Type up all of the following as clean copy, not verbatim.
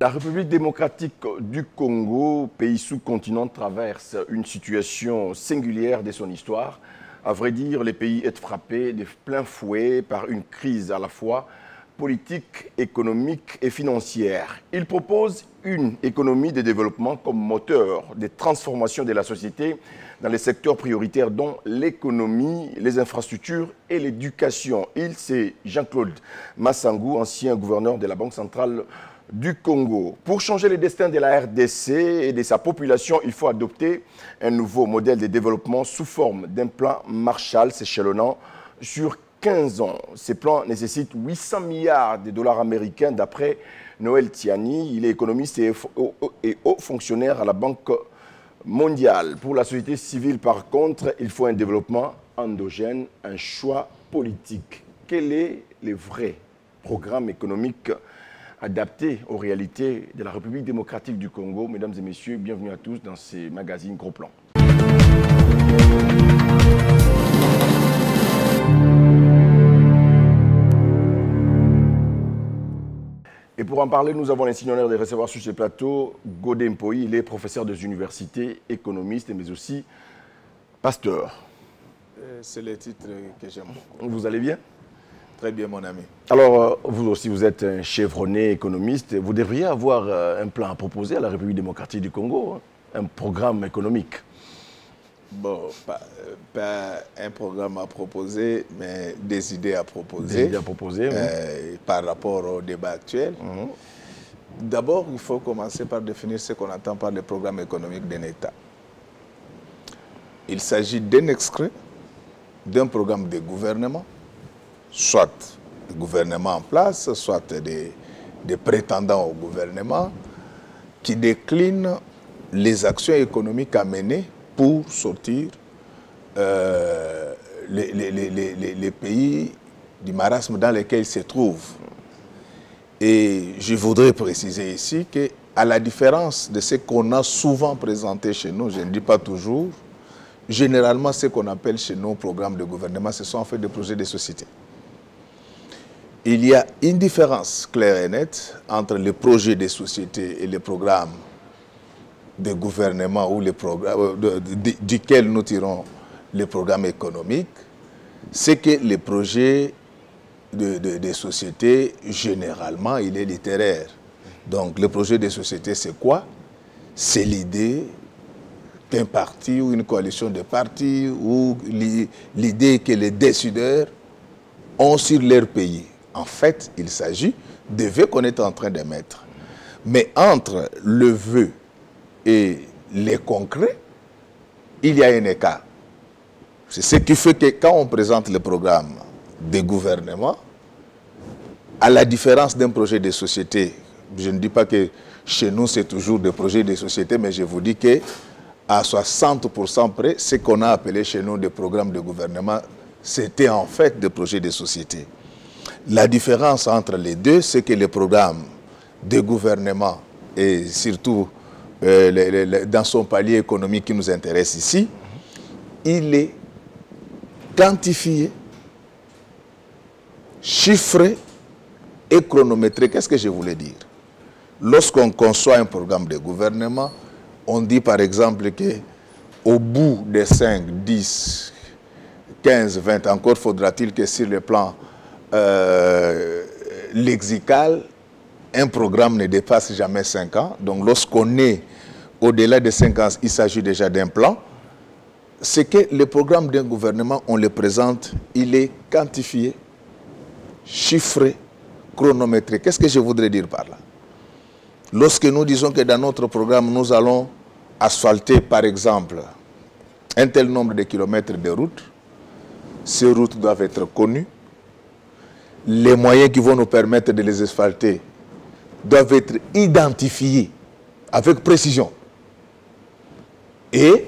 La République démocratique du Congo, pays sous-continent, traverse une situation singulière de son histoire. À vrai dire, le pays est frappé de plein fouet par une crise à la fois politique, économique et financière. Il propose une économie de développement comme moteur de transformation de la société dans les secteurs prioritaires dont l'économie, les infrastructures et l'éducation. C'est Jean-Claude Massangou, ancien gouverneur de la Banque centrale du Congo. Pour changer le destin de la RDC et de sa population, il faut adopter un nouveau modèle de développement sous forme d'un plan Marshall s'échelonnant sur 15 ans. Ces plans nécessitent 800 milliards de dollars américains d'après Noël Tiani. Il est économiste et haut fonctionnaire à la Banque mondiale. Pour la société civile, par contre, il faut un développement endogène, un choix politique. Quel est le vrai programme économique adapté aux réalités de la République démocratique du Congo? Mesdames et messieurs, bienvenue à tous dans ces magazines Gros Plan. Et pour en parler, nous avons l'insigne honneur de recevoir sur ce plateau Godé Mpoyi. Il est professeur des universités, économiste, mais aussi pasteur. C'est le titre que j'aime. Vous allez bien? Très bien, mon ami. Alors, vous aussi, vous êtes un chevronné économiste. Vous devriez avoir un plan à proposer à la République démocratique du Congo, un programme économique. Bon, pas un programme à proposer, mais des idées à proposer. Des idées à proposer, oui. Par rapport au débat actuel. D'abord, il faut commencer par définir ce qu'on entend par le programme économique d'un État. Il s'agit d'un extrait d'un programme de gouvernement, soit le gouvernement en place, soit des prétendants au gouvernement, qui déclinent les actions économiques à mener pour sortir les pays du marasme dans lequel ils se trouvent. Et je voudrais préciser ici qu'à la différence de ce qu'on a souvent présenté chez nous, je ne dis pas toujours, généralement ce qu'on appelle chez nous programmes de gouvernement, ce sont en fait des projets de société. Il y a une différence claire et nette entre les projets de société et les programmes de gouvernement ou les programmes duquel nous tirons les programmes économiques. C'est que les projets de société, généralement, il est littéraire. Donc, le projet de société, c'est quoi? C'est l'idée qu'un parti ou une coalition de partis ou l'idée que les décideurs ont sur leur pays. En fait, il s'agit de vœux qu'on est en train de mettre. Mais entre le vœu et les concrets, il y a un écart. C'est ce qui fait que quand on présente le programme de gouvernement, à la différence d'un projet de société, je ne dis pas que chez nous c'est toujours des projets de société, mais je vous dis qu'à 60% près, ce qu'on a appelé chez nous des programmes de gouvernement, c'était en fait des projets de société. La différence entre les deux, c'est que les programmes de gouvernement et surtout dans son palier économique qui nous intéresse ici, il est quantifié, chiffré et chronométré. Qu'est-ce que je voulais dire? Lorsqu'on conçoit un programme de gouvernement, on dit par exemple qu'au bout des 5, 10, 15, 20, encore faudra-t-il que sur le plan lexical, un programme ne dépasse jamais 5 ans. Donc lorsqu'on est au-delà de 5 ans, il s'agit déjà d'un plan. C'est que le programme d'un gouvernement, on le présente, il est quantifié, chiffré, chronométré. Qu'est-ce que je voudrais dire par là? Lorsque nous disons que dans notre programme, nous allons asphalter, par exemple, un tel nombre de kilomètres de routes, ces routes doivent être connues. Les moyens qui vont nous permettre de les asphalter doivent être identifiés avec précision. Et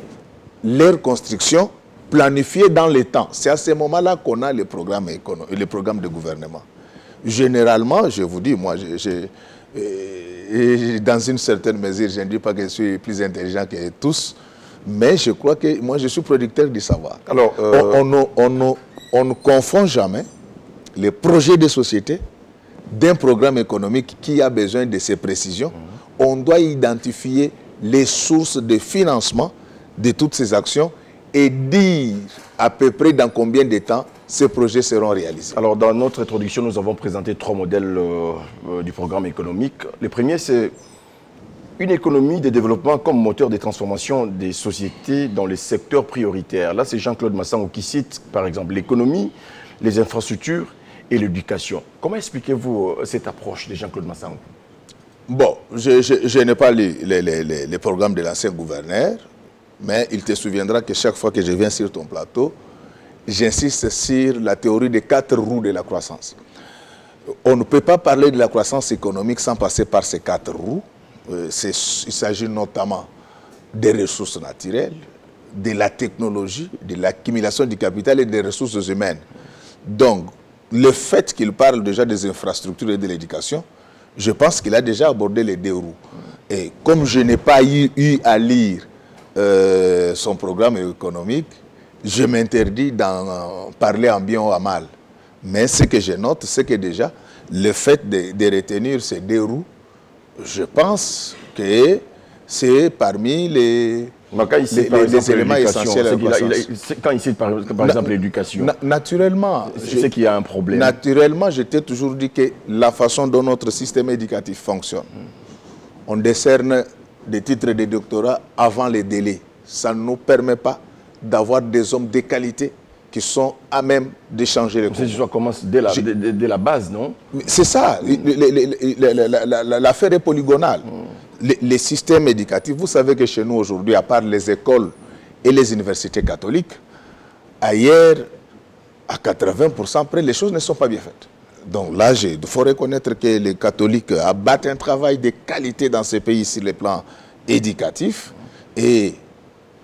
leur construction planifiée dans le temps. C'est à ce moment-là qu'on a les programmes de gouvernement. Généralement, je vous dis, moi, dans une certaine mesure, je ne dis pas que je suis plus intelligent que tous, mais je crois que moi, je suis producteur du savoir. Alors, on ne confond jamais les projets de société d'un programme économique qui a besoin de ces précisions, on doit identifier les sources de financement de toutes ces actions et dire à peu près dans combien de temps ces projets seront réalisés. Alors, dans notre introduction, nous avons présenté 3 modèles du programme économique. Le premier, c'est une économie de développement comme moteur de transformation des sociétés dans les secteurs prioritaires. Là, c'est Jean-Claude Massangou qui cite, par exemple, l'économie, les infrastructures et l'éducation. Comment expliquez-vous cette approche de Jean-Claude Massangou? Bon, je n'ai pas lu les programmes de l'ancien gouverneur, mais il te souviendra que chaque fois que je viens sur ton plateau, j'insiste sur la théorie des 4 roues de la croissance. On ne peut pas parler de la croissance économique sans passer par ces 4 roues. Il s'agit notamment des ressources naturelles, de la technologie, de l'accumulation du capital et des ressources humaines. Donc, le fait qu'il parle déjà des infrastructures et de l'éducation, je pense qu'il a déjà abordé les 2 roues. Et comme je n'ai pas eu à lire son programme économique, je m'interdis d'en parler en bien ou en mal. Mais ce que je note, c'est que déjà, le fait de retenir ces 2 roues, je pense que c'est parmi les éléments essentiels. Quand il cite par exemple l'éducation, naturellement, c'est qu'il y a un problème. Naturellement, je t'ai toujours dit que la façon dont notre système éducatif fonctionne, on décerne des titres de doctorat avant les délais. Ça ne nous permet pas d'avoir des hommes de qualité qui sont à même de changer les conditions. Ça commence dès la base, non? C'est ça. L'affaire est polygonale. Les systèmes éducatifs, vous savez que chez nous aujourd'hui, à part les écoles et les universités catholiques, ailleurs, à 80% près, les choses ne sont pas bien faites. Donc là, il faut reconnaître que les catholiques abattent un travail de qualité dans ces pays sur le plan éducatif. Et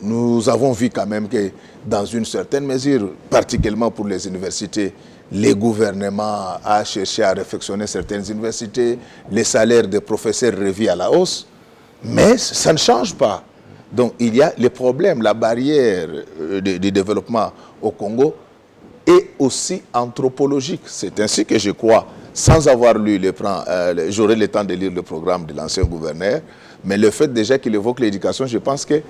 nous avons vu quand même que dans une certaine mesure, particulièrement pour les universités, les gouvernements ont cherché à réfectionner certaines universités, les salaires des professeurs revus à la hausse, mais ça ne change pas. Donc il y a les problèmes, la barrière du développement au Congo est aussi anthropologique. C'est ainsi que je crois, sans avoir lu j'aurai le temps de lire le programme de l'ancien gouverneur, mais le fait déjà qu'il évoque l'éducation, je pense que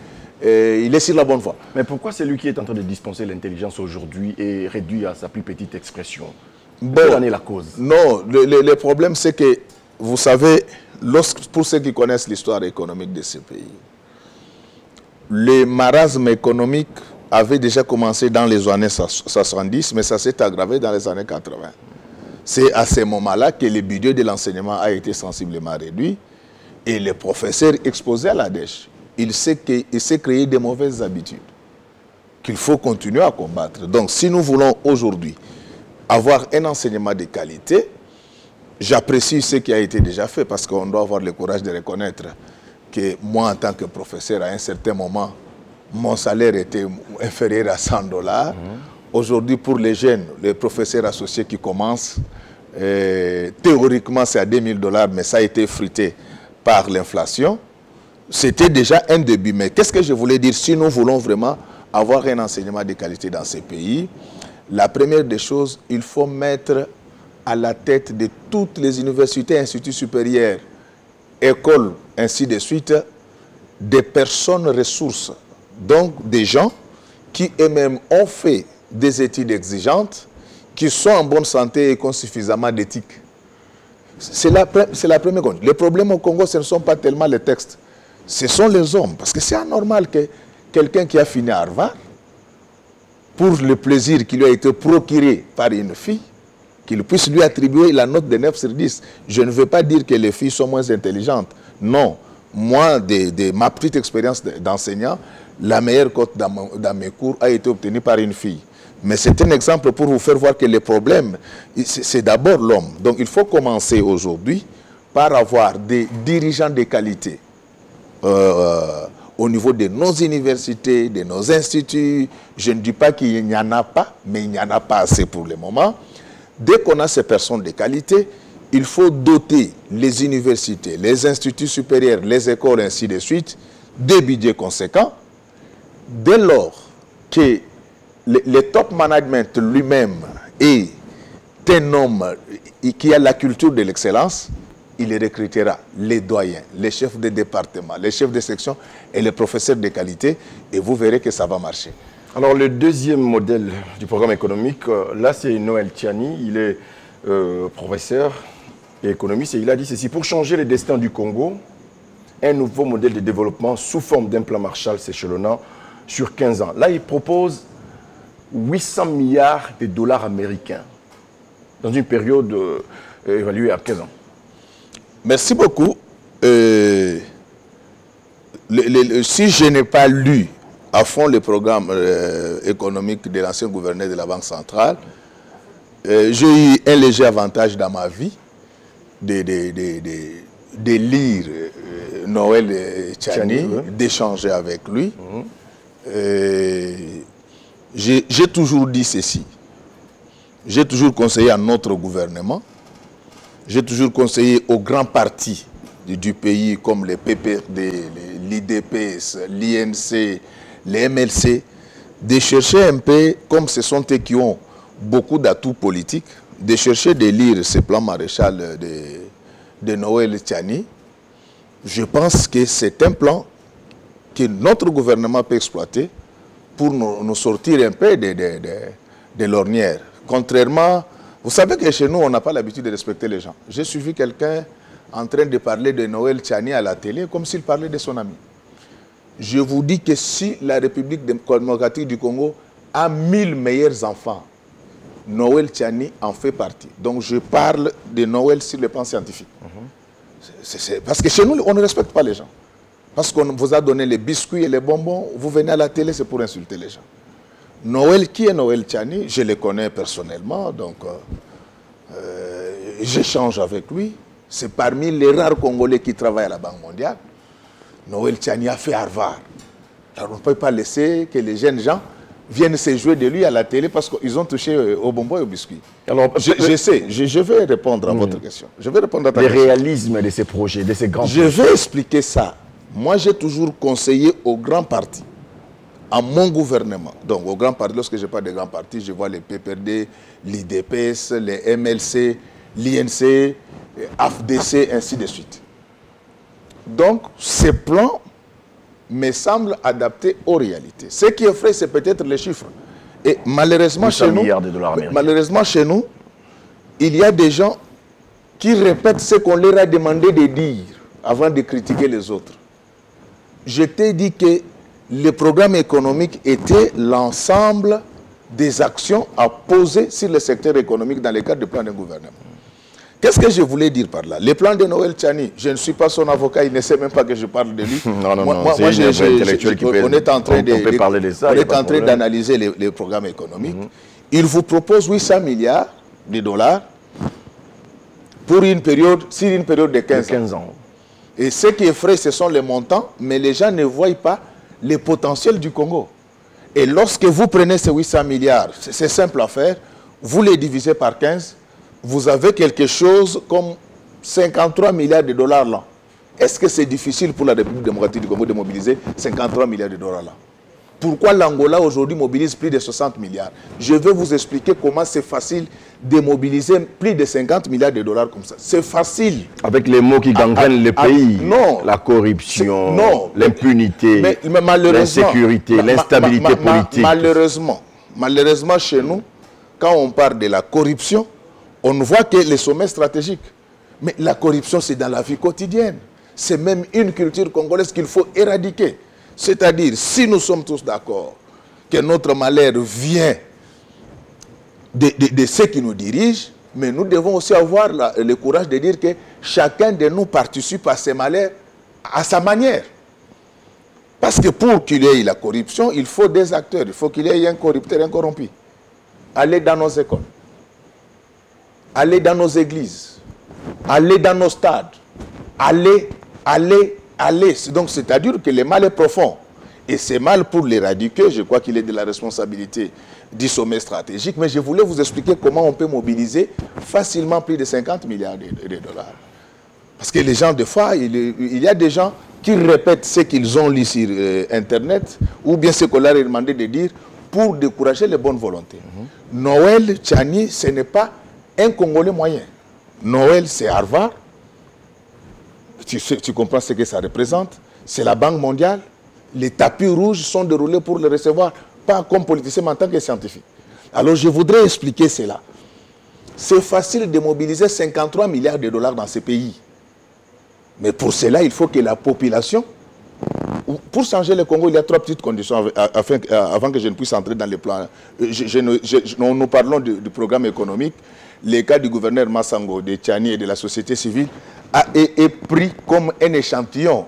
il est sur la bonne voie. Mais pourquoi c'est lui qui est en train de dispenser l'intelligence aujourd'hui et réduit à sa plus petite expression? Quelle en est la cause? Non, le problème c'est que, vous savez, pour ceux qui connaissent l'histoire économique de ce pays, le marasme économique avait déjà commencé dans les années 70, mais ça s'est aggravé dans les années 80. C'est à ce moment-là que le budget de l'enseignement a été sensiblement réduit et les professeurs exposés à la dèche. Il s'est créé de mauvaises habitudes qu'il faut continuer à combattre. Donc, si nous voulons aujourd'hui avoir un enseignement de qualité, j'apprécie ce qui a été déjà fait parce qu'on doit avoir le courage de reconnaître que moi, en tant que professeur, à un certain moment, mon salaire était inférieur à 100 $. Aujourd'hui, pour les jeunes, les professeurs associés qui commencent, théoriquement, c'est à 2000 $, mais ça a été fruité par l'inflation. C'était déjà un début. Mais qu'est-ce que je voulais dire? Si nous voulons vraiment avoir un enseignement de qualité dans ces pays, la première des choses, il faut mettre à la tête de toutes les universités, instituts supérieurs, écoles, ainsi de suite, des personnes ressources. Donc, des gens qui eux-mêmes ont fait des études exigeantes, qui sont en bonne santé et qui ont suffisamment d'éthique. C'est la première chose. Le problème au Congo, ce ne sont pas tellement les textes. Ce sont les hommes. Parce que c'est anormal que quelqu'un qui a fini à Harvard, pour le plaisir qui lui a été procuré par une fille, qu'il puisse lui attribuer la note de 9 sur 10. Je ne veux pas dire que les filles sont moins intelligentes. Non. Moi, de ma petite expérience d'enseignant, la meilleure cote dans mes cours a été obtenue par une fille. Mais c'est un exemple pour vous faire voir que le problème, c'est d'abord l'homme. Donc il faut commencer aujourd'hui par avoir des dirigeants de qualité au niveau de nos universités, de nos instituts. Je ne dis pas qu'il n'y en a pas, mais il n'y en a pas assez pour le moment. Dès qu'on a ces personnes de qualité, il faut doter les universités, les instituts supérieurs, les écoles, ainsi de suite, des budgets conséquents. Dès lors que le top management lui-même est c'est un homme qui a la culture de l'excellence, il recrutera les doyens, les chefs de département, les chefs de section et les professeurs de qualité, et vous verrez que ça va marcher. Alors, le deuxième modèle du programme économique, là, c'est Noël Tchani. Il est professeur et économiste, et il a dit ceci: pour changer le destin du Congo, un nouveau modèle de développement sous forme d'un plan Marshall s'échelonnant sur 15 ans. Là, il propose 800 milliards de dollars américains dans une période évaluée à 15 ans. Merci beaucoup. Si je n'ai pas lu à fond le programme économique de l'ancien gouverneur de la Banque centrale, j'ai eu un léger avantage dans ma vie de lire Noël Tchani, d'échanger avec lui. J'ai toujours dit ceci. J'ai toujours conseillé à notre gouvernement, j'ai toujours conseillé aux grands partis du pays comme les PPRD, l'IDPS, l'INC, les MLC, de chercher un peu, comme ce sont eux qui ont beaucoup d'atouts politiques, de chercher de lire ce plan Maréchal de Noël Tchani. Je pense que c'est un plan que notre gouvernement peut exploiter pour nous sortir un peu de l'ornière. Contrairement, vous savez que chez nous, on n'a pas l'habitude de respecter les gens. J'ai suivi quelqu'un en train de parler de Noël Tchani à la télé comme s'il parlait de son ami. Je vous dis que si la République démocratique du Congo a 1000 meilleurs enfants, Noël Tchani en fait partie. Donc je parle de Noël sur le plan scientifique. Parce que chez nous, on ne respecte pas les gens. Parce qu'on vous a donné les biscuits et les bonbons, vous venez à la télé, c'est pour insulter les gens. Noël, qui est Noël Tchani? Je le connais personnellement, donc j'échange avec lui. C'est parmi les rares Congolais qui travaillent à la Banque mondiale. Noël Tchani a fait Harvard. Alors on ne peut pas laisser que les jeunes gens viennent se jouer de lui à la télé parce qu'ils ont touché aux bonbons et aux biscuits. Alors, je sais, je vais répondre à votre question. Je vais répondre à ta question. Le réalisme de ces projets, de ces grands projets. Je vais expliquer ça. Moi, j'ai toujours conseillé aux grands partis, à mon gouvernement. Donc, aux grands partis, lorsque je parle des grands partis, je vois les PPRD, l'IDPS, les MLC, l'INC, AFDC, ainsi de suite. Donc, ces plans me semblent adaptés aux réalités. Ce qui est vrai, c'est peut-être les chiffres. Et malheureusement chez nous, il y a des gens qui répètent ce qu'on leur a demandé de dire avant de critiquer les autres. Je t'ai dit que le programme économique était l'ensemble des actions à poser sur le secteur économique dans le cadre du plan d'un gouvernement. Qu'est-ce que je voulais dire par là? Le plan de Noël Tchani, je ne suis pas son avocat, il ne sait même pas que je parle de lui. Non, c'est un intellectuel qui peut, on est en train parler de ça. On est en train d'analyser les programmes économiques. Il vous propose 800 milliards de dollars pour une période, sur une période de 15 ans. Et ce qui est frais, ce sont les montants, mais les gens ne voient pas le potentiel du Congo. Et lorsque vous prenez ces 800 milliards, c'est simple à faire, vous les divisez par 15, vous avez quelque chose comme 53 milliards de dollars là. Est-ce que c'est difficile pour la République démocratique du Congo de mobiliser 53 milliards de dollars là? Pourquoi l'Angola aujourd'hui mobilise plus de 60 milliards? Je vais vous expliquer comment c'est facile de mobiliser plus de 50 milliards de dollars comme ça. C'est facile. Avec les mots qui gangrènent le pays. Non. La corruption, l'impunité, l'insécurité, l'instabilité politique. Malheureusement chez nous, quand on parle de la corruption, on voit que les sommets stratégiques. Mais la corruption, c'est dans la vie quotidienne. C'est même une culture congolaise qu'il faut éradiquer. C'est-à-dire, si nous sommes tous d'accord que notre malheur vient de ceux qui nous dirigent, mais nous devons aussi avoir le courage de dire que chacun de nous participe à ces malheurs à sa manière. Parce que pour qu'il y ait la corruption, il faut des acteurs. Il faut qu'il y ait un corrupteur, un corrompu. Allez dans nos écoles. Allez dans nos églises. Allez dans nos stades. Allez. Donc, c'est-à-dire que le mal est profond. Et c'est mal pour l'éradiquer. Je crois qu'il est de la responsabilité du sommet stratégique. Mais je voulais vous expliquer comment on peut mobiliser facilement plus de 50 milliards de dollars. Parce que les gens, des fois, il y a des gens qui répètent ce qu'ils ont lu sur Internet ou bien ce qu'on leur a demandé de dire pour décourager les bonnes volontés. Noël Tchani, ce n'est pas un Congolais moyen. Noël, c'est Harvard. Tu comprends ce que ça représente. C'est la Banque mondiale. Les tapis rouges sont déroulés pour le recevoir, pas comme politicien, mais en tant que scientifique. Alors, je voudrais expliquer cela. C'est facile de mobiliser 53 milliards de dollars dans ces pays. Mais pour cela, il faut que la population... Pour changer le Congo, il y a 3 petites conditions avant que je ne puisse entrer dans les plans. Nous parlons du programme économique. Le cas du gouverneur Massango, de Tchani et de la société civile est pris comme un échantillon.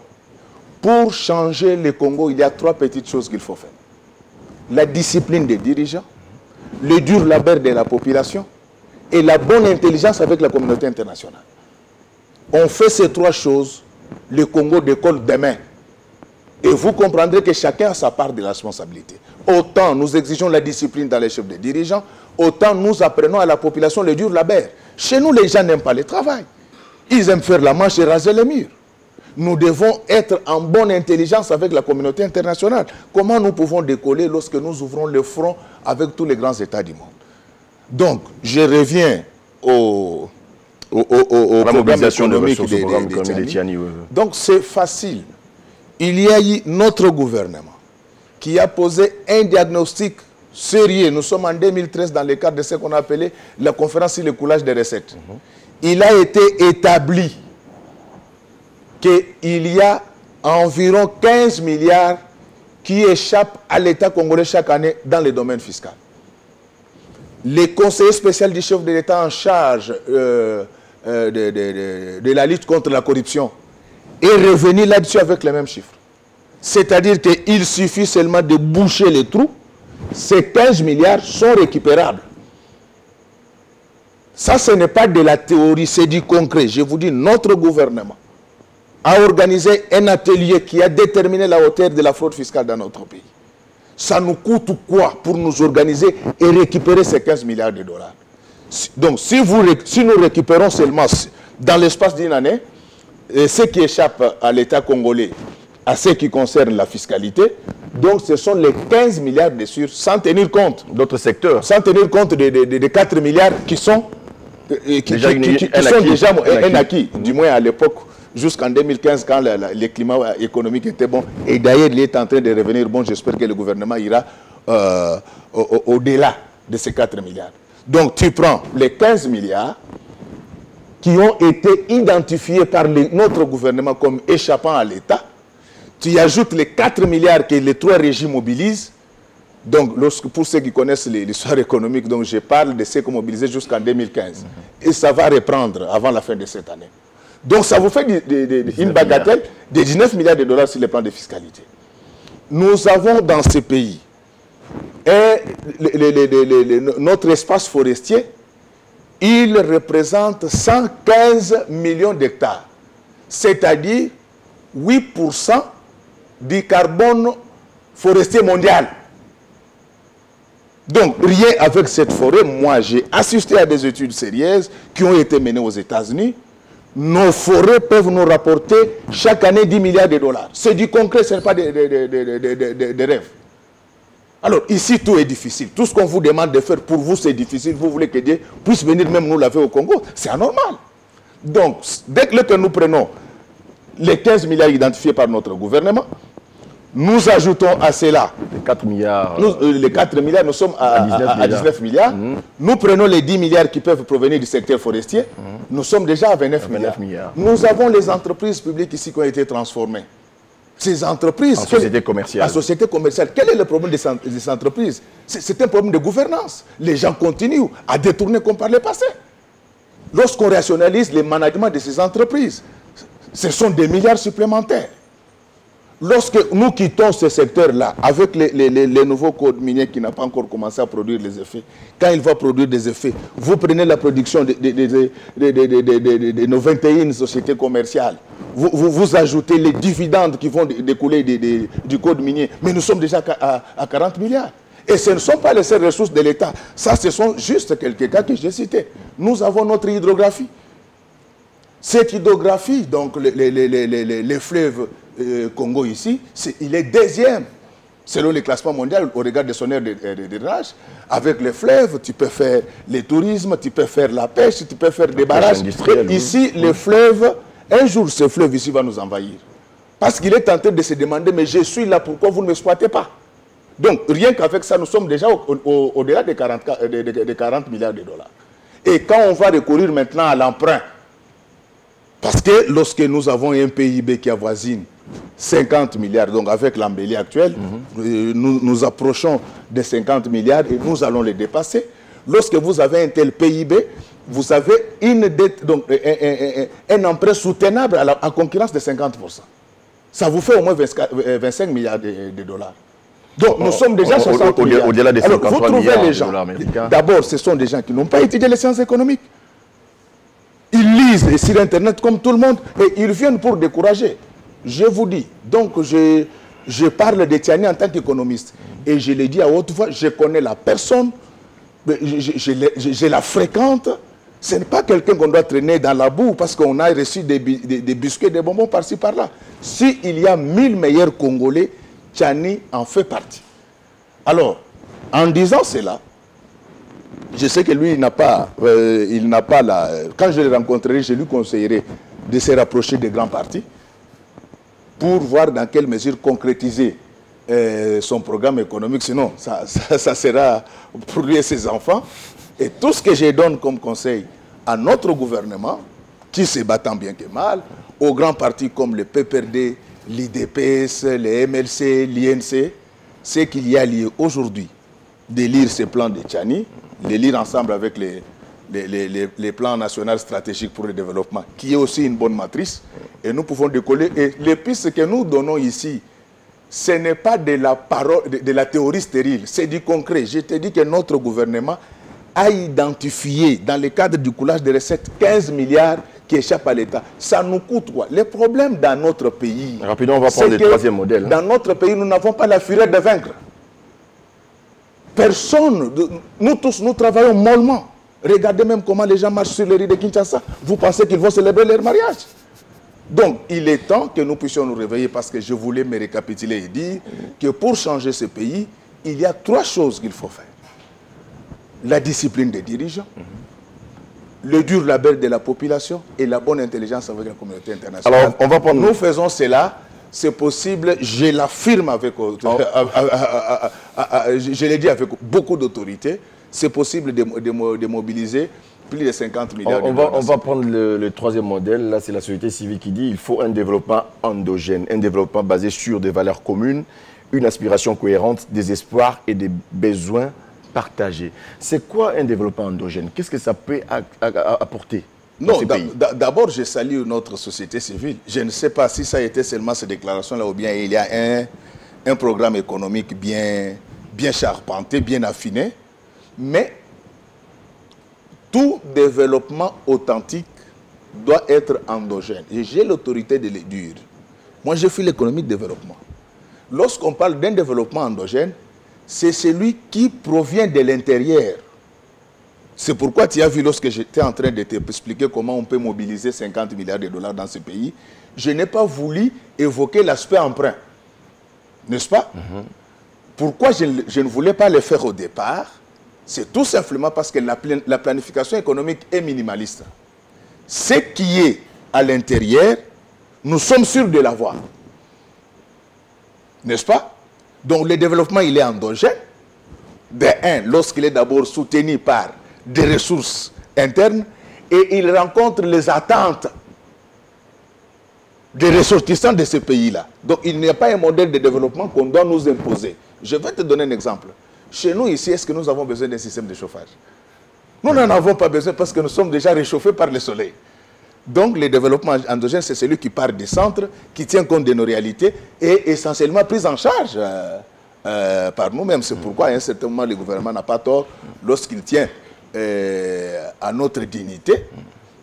Pour changer le Congo, il y a 3 petites choses qu'il faut faire. La discipline des dirigeants, le dur labeur de la population et la bonne intelligence avec la communauté internationale. On fait ces 3 choses, le Congo décolle demain. Et vous comprendrez que chacun a sa part de la responsabilité. Autant nous exigeons la discipline dans les chefs des dirigeants, autant nous apprenons à la population le dur labeur. Chez nous, les gens n'aiment pas le travail. Ils aiment faire la manche et raser les murs. Nous devons être en bonne intelligence avec la communauté internationale. Comment nous pouvons décoller lorsque nous ouvrons le front avec tous les grands États du monde? Donc, je reviens au programme économique de Tchani. Donc, c'est facile. Il y a eu notre gouvernement qui a posé un diagnostic sérieux. Nous sommes en 2013 dans le cadre de ce qu'on a appelé la conférence sur le coulage des recettes. Il a été établi qu'il y a environ 15 milliards qui échappent à l'État congolais chaque année dans le domaine fiscal. Les conseillers spéciaux du chef de l'État en charge de la lutte contre la corruption est revenu là-dessus avec les mêmes chiffres. C'est-à-dire qu'il suffit seulement de boucher les trous. Ces 15 milliards sont récupérables. Ça, ce n'est pas de la théorie, c'est du concret. Je vous dis, notre gouvernement a organisé un atelier qui a déterminé la hauteur de la fraude fiscale dans notre pays. Ça nous coûte quoi pour nous organiser et récupérer ces 15 milliards de dollars? Donc, si nous récupérons seulement dans l'espace d'une année, ce qui échappe à l'État congolais, à ce qui concerne la fiscalité, donc ce sont les 15 milliards de sûr, sans tenir compte d'autres secteurs. Sans tenir compte des 4 milliards qui sont déjà un acquis, du moins à l'époque, jusqu'en 2015, quand le climat économique était bon. Et d'ailleurs, il est en train de revenir bon. J'espère que le gouvernement ira au-delà de ces 4 milliards. Donc, tu prends les 15 milliards qui ont été identifiés par notre gouvernement comme échappant à l'État. Tu y ajoutes les 4 milliards que les 3 régimes mobilisent. Donc, pour ceux qui connaissent l'histoire économique, donc je parle de ce qu'on mobilisait jusqu'en 2015. Et ça va reprendre avant la fin de cette année. Donc, ça vous fait une bagatelle de 19 milliards de dollars sur le plan de fiscalité. Nous avons dans ce pays notre espace forestier, il représente 115 millions d'hectares. C'est-à-dire 8% du carbone forestier mondial. Donc, rien avec cette forêt. Moi, j'ai assisté à des études sérieuses qui ont été menées aux États-Unis. Nos forêts peuvent nous rapporter chaque année 10 milliards de dollars. C'est du concret, ce n'est pas des rêves. Alors, ici, tout est difficile. Tout ce qu'on vous demande de faire, pour vous, c'est difficile. Vous voulez que Dieu puisse venir même nous laver au Congo. C'est anormal. Donc, dès que nous prenons les 15 milliards identifiés par notre gouvernement, nous ajoutons à cela les 4 milliards. Les 4 milliards, nous sommes à 19 milliards. Nous prenons les 10 milliards qui peuvent provenir du secteur forestier. Nous sommes déjà à 29 milliards. Nous avons les entreprises publiques ici qui ont été transformées. Ces entreprises... En société commerciale. En société commerciale. Quel est le problème des entreprises? C'est un problème de gouvernance. Les gens continuent à détourner comme par le passé. Lorsqu'on rationalise le management de ces entreprises, ce sont des milliards supplémentaires. Lorsque nous quittons ce secteur-là, avec les nouveaux codes miniers qui n'ont pas encore commencé à produire les effets, quand il va produire des effets, vous prenez la production de nos 21 sociétés commerciales, vous ajoutez les dividendes qui vont découler du code minier, mais nous sommes déjà à 40 milliards. Et ce ne sont pas les seules ressources de l'État. Ça, ce sont juste quelques cas que j'ai cités. Nous avons notre hydrographie. Cette hydrographie, donc les fleuves Congo ici, il est deuxième selon les classements mondiaux, au regard de son aire de drainage. Avec les fleuves, tu peux faire le tourisme, tu peux faire la pêche, tu peux faire des barrages. Ici, les fleuves, un jour, ce fleuve ici va nous envahir. Parce qu'il est en train de se demander, mais je suis là, pourquoi vous ne m'exploitez pas? Donc, rien qu'avec ça, nous sommes déjà au-delà des 40 milliards de dollars. Et quand on va recourir maintenant à l'emprunt, parce que lorsque nous avons un PIB qui avoisine 50 milliards, donc avec l'embellie actuelle, nous approchons des 50 milliards et nous allons les dépasser. Lorsque vous avez un tel PIB, vous avez une dette, donc un emprunt soutenable en concurrence de 50%. Ça vous fait au moins 25 milliards de dollars. Donc nous sommes déjà 60 milliards. Au-delà des 53 milliards de dollars américains. D'abord, ce sont des gens qui n'ont pas étudié les sciences économiques. Ils lisent sur Internet comme tout le monde et ils viennent pour décourager. Je vous dis, donc je parle de Tiani en tant qu'économiste. Et je l'ai dit à haute voix, je connais la personne, je la fréquente. Ce n'est pas quelqu'un qu'on doit traîner dans la boue parce qu'on a reçu des biscuits, des bonbons par-ci, par-là. S'il y a 1000 meilleurs Congolais, Tiani en fait partie. Alors, en disant cela, je sais que lui, il n'a pas la... Quand je le rencontrerai, je lui conseillerai de se rapprocher des grands partis pour voir dans quelle mesure concrétiser son programme économique. Sinon, ça sera pour lui et ses enfants. Et tout ce que je donne comme conseil à notre gouvernement, qui se bat tant bien que mal, aux grands partis comme le PPRD, l'IDPS, le MLC, l'INC, c'est qu'il y a lieu aujourd'hui de lire ces plans de Tiani, les lire ensemble avec les plans nationaux stratégiques pour le développement, qui est aussi une bonne matrice, et nous pouvons décoller. Et les pistes que nous donnons ici, ce n'est pas de la parole, de la théorie stérile, c'est du concret. Je te dis que notre gouvernement a identifié, dans le cadre du coulage des recettes, 15 milliards qui échappent à l'État. Ça nous coûte quoi? Les problèmes dans notre pays... Rapidement, on va prendre le troisième modèle. Dans notre pays, nous n'avons pas la fureur de vaincre. Personne, nous tous, nous travaillons mollement. Regardez même comment les gens marchent sur les rues de Kinshasa. Vous pensez qu'ils vont célébrer leur mariage? Donc, il est temps que nous puissions nous réveiller parce que je voulais me récapituler et dire que pour changer ce pays, il y a 3 choses qu'il faut faire. La discipline des dirigeants, le dur labeur de la population et la bonne intelligence avec la communauté internationale. Alors, on va prendre... Nous faisons cela, c'est possible, je l'affirme avec... je l'ai dit avec beaucoup d'autorité, c'est possible de mobiliser plus de 50 milliards on va prendre le troisième modèle. Là, c'est la société civile qui dit qu'il faut un développement endogène, un développement basé sur des valeurs communes, une aspiration cohérente, des espoirs et des besoins partagés. C'est quoi un développement endogène? Qu'est-ce que ça peut apporter? Non, d'abord, je salue notre société civile. Je ne sais pas si ça a été seulement ces déclarations-là ou bien il y a un programme économique bien charpenté, bien affiné. Mais tout développement authentique doit être endogène. Et j'ai l'autorité de le dire. Moi, je fais l'économie de développement. Lorsqu'on parle d'un développement endogène, c'est celui qui provient de l'intérieur. C'est pourquoi tu as vu, lorsque j'étais en train de t'expliquer comment on peut mobiliser 50 milliards de dollars dans ce pays, je n'ai pas voulu évoquer l'aspect emprunt. N'est-ce pas? Pourquoi je ne voulais pas le faire au départ? C'est tout simplement parce que la planification économique est minimaliste. Ce qui est à l'intérieur, nous sommes sûrs de l'avoir. N'est-ce pas? Donc le développement, il est endogène. De un, lorsqu'il est d'abord soutenu par des ressources internes et il rencontre les attentes des ressortissants de ce pays-là. Donc il n'y a pas un modèle de développement qu'on doit nous imposer. Je vais te donner un exemple. Chez nous ici, est-ce que nous avons besoin d'un système de chauffage? Nous n'en avons pas besoin parce que nous sommes déjà réchauffés par le soleil. Donc le développement endogène, c'est celui qui part des centres, qui tient compte de nos réalités et essentiellement pris en charge par nous-mêmes. C'est pourquoi à un certain moment, le gouvernement n'a pas tort lorsqu'il tient à notre dignité.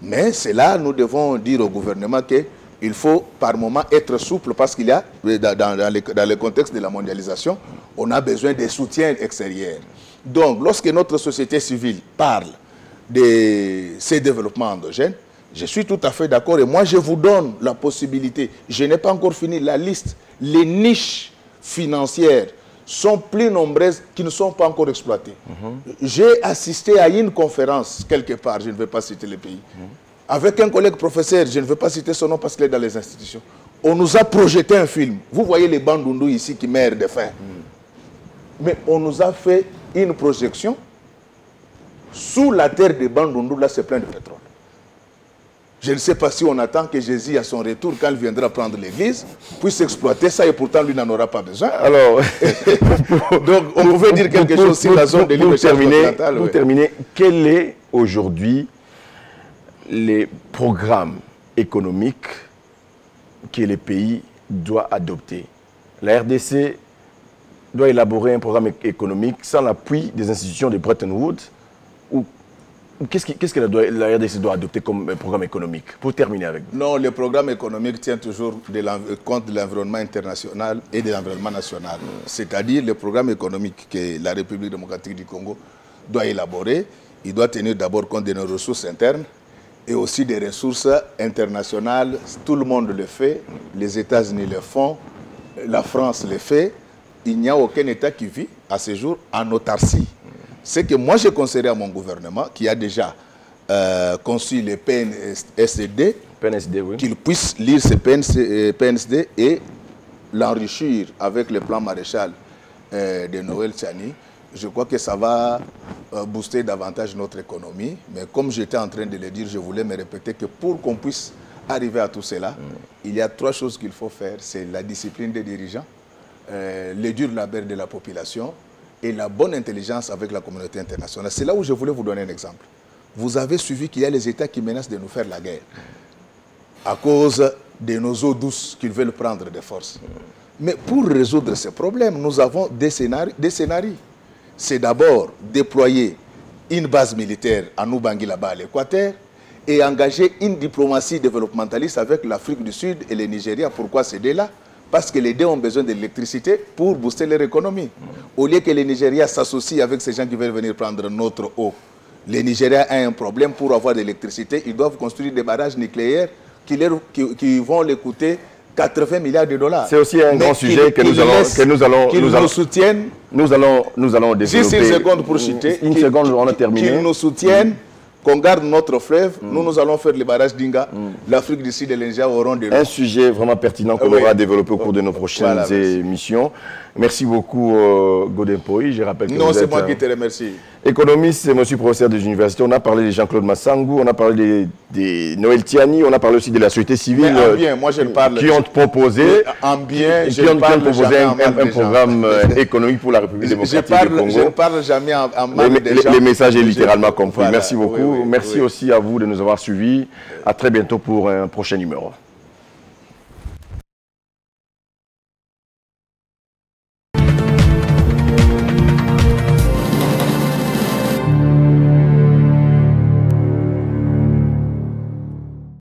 Mais c'est là, nous devons dire au gouvernement qu'il faut par moment être souple parce qu'il y a, dans le contexte de la mondialisation, on a besoin de soutien extérieur. Donc, lorsque notre société civile parle de ces développements endogènes, je suis tout à fait d'accord et moi je vous donne la possibilité, je n'ai pas encore fini la liste, les niches financières sont plus nombreuses qui ne sont pas encore exploitées. J'ai assisté à une conférence quelque part, je ne vais pas citer le pays, avec un collègue professeur, je ne vais pas citer son nom parce qu'il est dans les institutions. On nous a projeté un film. Vous voyez les Bandundu ici qui meurent de faim. Mais on nous a fait une projection. Sous la terre de Bandundu, là, c'est plein de pétrole. Je ne sais pas si on attend que Jésus, à son retour, quand il viendra prendre l'église, puisse exploiter ça et pourtant, lui n'en aura pas besoin. Alors, donc, on pouvait dire quelque chose sur la zone de libre-échange continentale. Pour terminer, quel est aujourd'hui les programmes économiques que les pays doivent adopter? La RDC doit élaborer un programme économique sans l'appui des institutions de Bretton Woods. Qu'est-ce que la RDC doit adopter comme programme économique? Pour terminer avec vous. Non, le programme économique tient toujours compte de l'environnement international et de l'environnement national. C'est-à-dire le programme économique que la République démocratique du Congo doit élaborer, il doit tenir d'abord compte de nos ressources internes et aussi des ressources internationales. Tout le monde le fait, les États-Unis le font, la France le fait. Il n'y a aucun État qui vit à ce jour en autarcie. C'est que moi, j'ai conseillé à mon gouvernement, qui a déjà conçu les PNSD, oui, qu'il puisse lire ces PNSD et l'enrichir avec le plan Maréchal de Noël Tchani. Je crois que ça va booster davantage notre économie. Mais comme j'étais en train de le dire, je voulais me répéter que pour qu'on puisse arriver à tout cela, il y a 3 choses qu'il faut faire. C'est la discipline des dirigeants, le dur labeur de la population et la bonne intelligence avec la communauté internationale. C'est là où je voulais vous donner un exemple. Vous avez suivi qu'il y a les États qui menacent de nous faire la guerre à cause de nos eaux douces qu'ils veulent prendre de force. Mais pour résoudre ces problèmes, nous avons des scénarios. C'est d'abord déployer une base militaire à Nubangui, là-bas à l'Équateur, et engager une diplomatie développementaliste avec l'Afrique du Sud et le Nigeria. Pourquoi ces deux-là? Parce que les deux ont besoin d'électricité pour booster leur économie. Au lieu que le Nigeria s'associe avec ces gens qui veulent venir prendre notre eau, le Nigeria a un problème pour avoir de l'électricité. Ils doivent construire des barrages nucléaires qui vont les coûter 80 milliards de dollars. C'est aussi un grand sujet que nous soutiennent. Nous allons développer. Juste une seconde pour chuter. Une seconde, on a terminé. Qu'ils nous soutiennent, qu'on garde notre fleuve. Nous allons faire les barrages d'Inga. L'Afrique du Sud et l'India auront de l'eau. Un sujet vraiment pertinent qu'on aura développé au cours de nos prochaines émissions. Merci beaucoup, Godin Poi. Je rappelle que non, c'est moi qui te remercie. Économiste, c'est monsieur professeur des universités. On a parlé de Jean-Claude Massangou, on a parlé de Noël Tiani, on a parlé aussi de la société civile moi, je parle, qui ont proposé, un programme économique pour la République démocratique du Congo. Je ne parle jamais en mal des gens. Le message est littéralement compris. Voilà, merci beaucoup. Merci aussi à vous de nous avoir suivis. À très bientôt pour un prochain numéro.